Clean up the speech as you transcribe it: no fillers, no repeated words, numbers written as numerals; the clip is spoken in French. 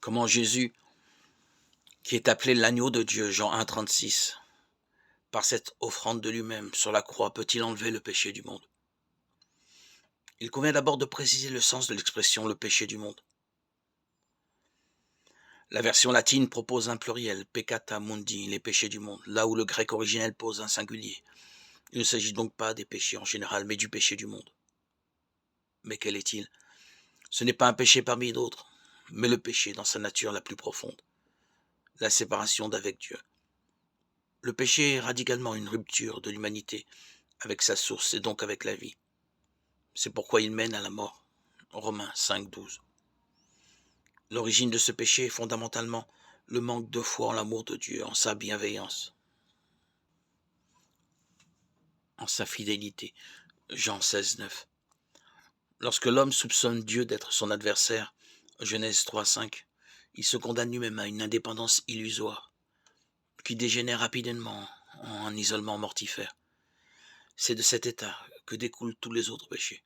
Comment Jésus, qui est appelé l'agneau de Dieu, Jean 1,36, par cette offrande de lui-même sur la croix, peut-il enlever le péché du monde? Il convient d'abord de préciser le sens de l'expression le péché du monde. La version latine propose un pluriel, peccata mundi, les péchés du monde, là où le grec originel pose un singulier. Il ne s'agit donc pas des péchés en général, mais du péché du monde. Mais quel est-il? Ce n'est pas un péché parmi d'autres, mais le péché dans sa nature la plus profonde, la séparation d'avec Dieu. Le péché est radicalement une rupture de l'humanité avec sa source et donc avec la vie. C'est pourquoi il mène à la mort. Romains 5,12. L'origine de ce péché est fondamentalement le manque de foi en l'amour de Dieu, en sa bienveillance, en sa fidélité. Jean 16,9. Lorsque l'homme soupçonne Dieu d'être son adversaire, Genèse 3,5, il se condamne lui-même à une indépendance illusoire, qui dégénère rapidement en un isolement mortifère. C'est de cet état que découlent tous les autres péchés.